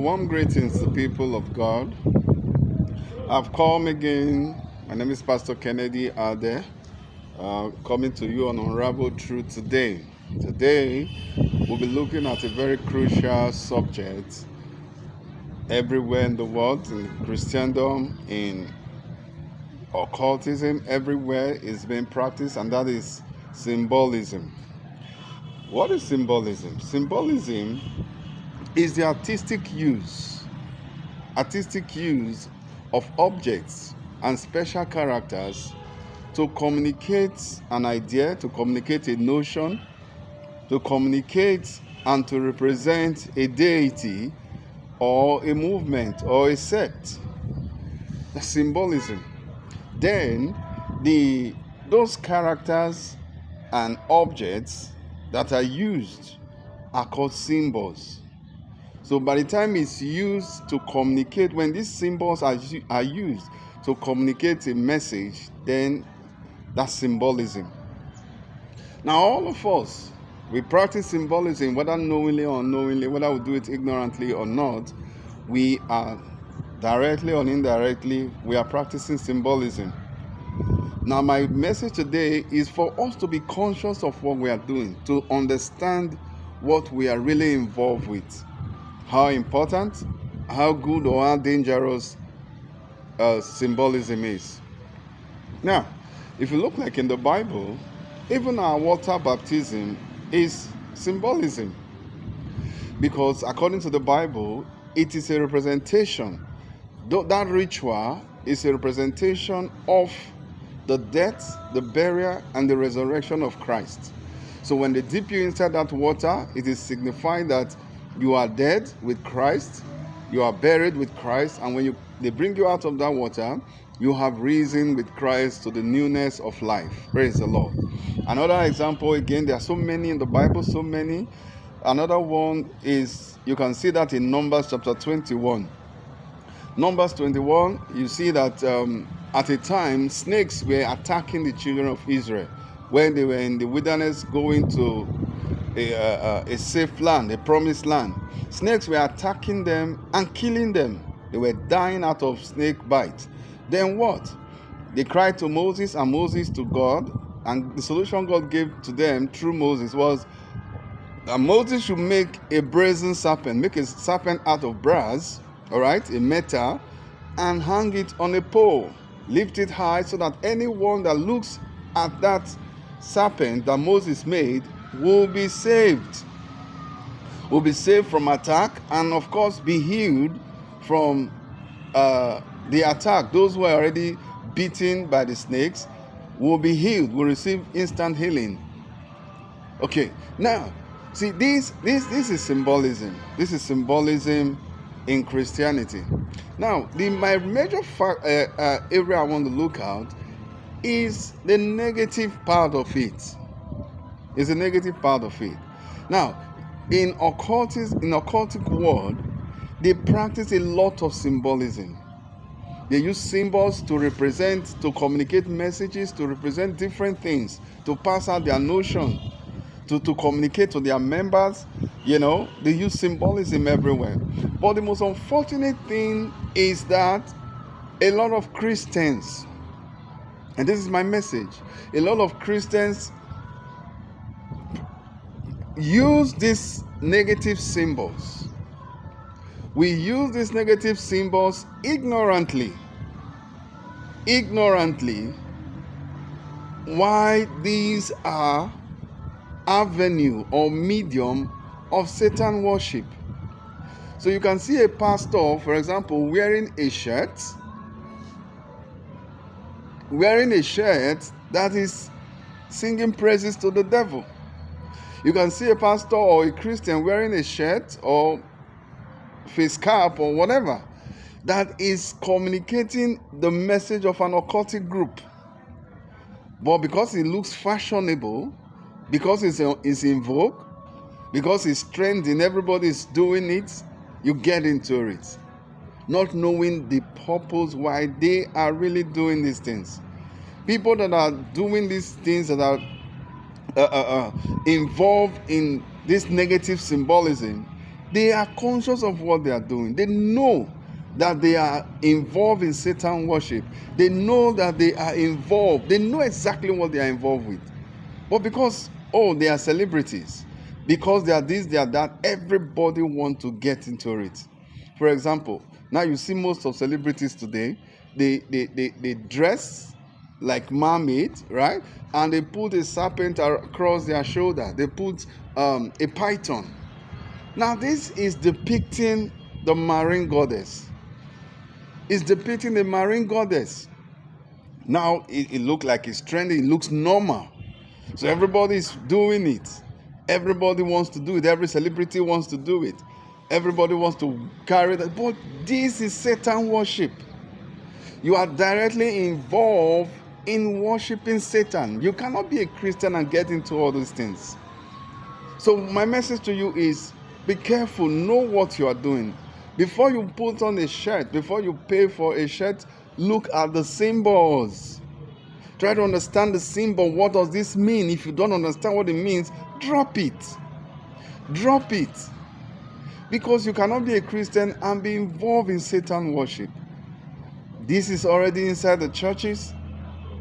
warm greetings to people of God. I've come again. My name is Pastor Kennedy Ade, coming to you on Unraveled Truth today. Today, we'll be looking at a very crucial subject everywhere in the world, in Christendom, in occultism, everywhere is being practiced, and that is symbolism. What is symbolism? Symbolism is the artistic use of objects and special characters to communicate an idea, to communicate a notion, to communicate and to represent a deity or a movement or a sect. That's symbolism. Then those characters and objects that are used are called symbols. So by the time it's used to communicate, when these symbols are used to communicate a message, then that's symbolism. Now all of us, we practice symbolism, whether knowingly or unknowingly, whether we do it ignorantly or not, we are directly or indirectly, we are practicing symbolism. Now my message today is for us to be conscious of what we are doing, to understand what we are really involved with. How important, how good or how dangerous symbolism is. Now, if you look like in the Bible, even our water baptism is symbolism. Because according to the Bible, it is a representation. That ritual is a representation of the death, the burial, and the resurrection of Christ. So when they dip you inside that water, it is signifying that you are dead with Christ, you are buried with Christ, and when they bring you out of that water, you have risen with Christ to the newness of life. Praise the Lord. Another example, again, there are so many in the Bible, so many. Another one is, you can see that in Numbers chapter 21. Numbers 21, you see that at a time, snakes were attacking the children of Israel when they were in the wilderness going to a safe land, a promised land. Snakes were attacking them and killing them. They were dying out of snake bite. Then what? They cried to Moses and Moses to God, and the solution God gave to them through Moses was that Moses should make a brazen serpent, make a serpent out of brass, all right, a metal, and hang it on a pole, lift it high so that anyone that looks at that serpent that Moses made will be saved. Will be saved from attack, and of course be healed from the attack. Those who are already bitten by the snakes will be healed, will receive instant healing. Okay, now see, this is symbolism. This is symbolism in Christianity. Now my major area I want to look at is the negative part of it. Is a negative part of it. Now, in occultic world, they practice a lot of symbolism. They use symbols to represent, to communicate messages, to represent different things, to pass out their notion, to communicate to their members. You know, they use symbolism everywhere. But the most unfortunate thing is that a lot of Christians, and this is my message, a lot of Christians use these negative symbols. We use these negative symbols ignorantly. Why these are avenue or medium of Satan worship. So you can see a pastor, for example, wearing a shirt that is singing praises to the devil. You can see a pastor or a Christian wearing a shirt or face cap or whatever that is communicating the message of an occultic group. But because it looks fashionable, because it's in vogue, because it's trending, everybody's doing it, you get into it, not knowing the purpose why they are really doing these things. People that are doing these things, that are involved in this negative symbolism, They are conscious of what they are doing. They know that they are involved in Satan worship. They know that they are involved. They know exactly what they are involved with. But because, they are celebrities, because they are this, they are that, everybody wants to get into it. For example, now you see most of celebrities today, they dress like mermaid, right? And they put a serpent across their shoulder. They put a python. Now this is depicting the marine goddess. It's depicting the marine goddess. Now it looks like it's trending. It looks normal. So everybody's doing it. Everybody wants to do it. Every celebrity wants to do it. Everybody wants to carry that. But this is Satan worship. You are directly involved in worshiping Satan. You cannot be a Christian and get into all those things. So my message to you is, be careful. Know what you are doing. Before you put on a shirt, before you pay for a shirt, look at the symbols. Try to understand the symbol. What does this mean? If you don't understand what it means, drop it. Drop it. Because you cannot be a Christian and be involved in Satan worship. This is already inside the churches.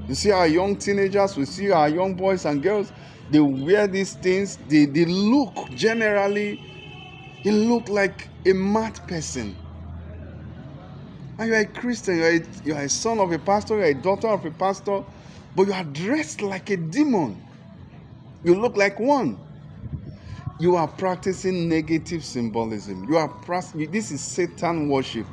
You see our young teenagers, we see our young boys and girls, they wear these things. They look, generally, they look like a mad person. And you are a Christian, you are a son of a pastor, you are a daughter of a pastor, but you are dressed like a demon. You look like one. You are practicing negative symbolism. This is Satan worship.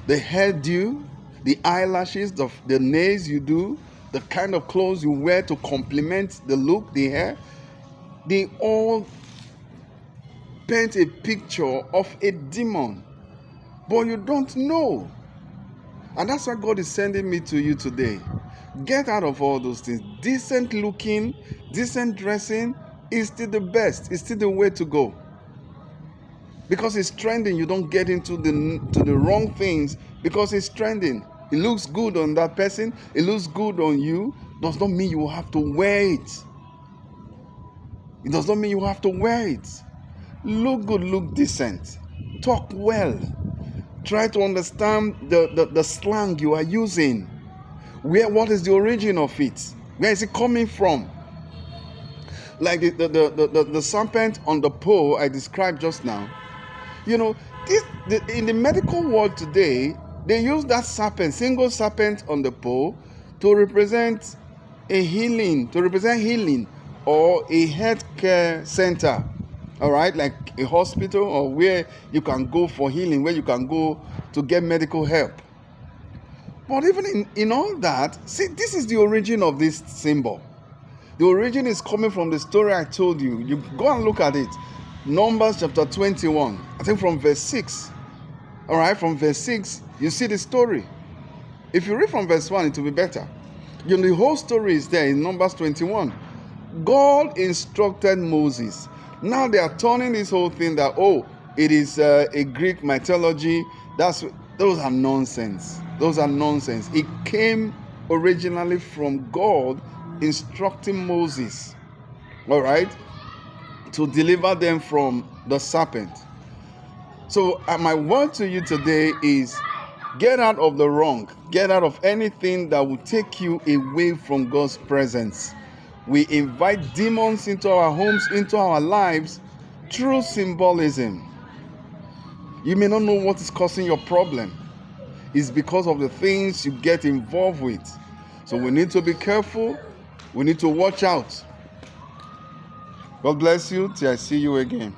The hairdo, the eyelashes, the nails you do, the kind of clothes you wear to complement the look, the hair, they all paint a picture of a demon. But you don't know. And that's why God is sending me to you today. Get out of all those things. Decent looking, decent dressing is still the best. It's still the way to go. Because it's trending, you don't get into the wrong things because it's trending. It looks good on that person. It looks good on you. Does not mean you have to wear it. It does not mean you have to wear it. Look good, look decent. Talk well. Try to understand the slang you are using. What is the origin of it? Where is it coming from? Like the serpent on the pole I described just now. You know, in the medical world today, they use that serpent, single serpent on the pole, to represent healing or a healthcare center. All right, like a hospital or where you can go for healing, where you can go to get medical help. But even in all that, see, this is the origin of this symbol. The origin is coming from the story I told you. You go and look at it. Numbers chapter 21, I think from verse 6. All right, from verse 6, you see the story. If you read from verse 1, it will be better. You know, the whole story is there in Numbers 21. God instructed Moses. Now they are turning this whole thing that, it is a Greek mythology. Those are nonsense. Those are nonsense. It came originally from God instructing Moses, all right, to deliver them from the serpent. So my word to you today is, get out of the wrong. Get out of anything that will take you away from God's presence. We invite demons into our homes, into our lives, through symbolism. You may not know what is causing your problem. It's because of the things you get involved with. So we need to be careful. We need to watch out. God bless you till I see you again.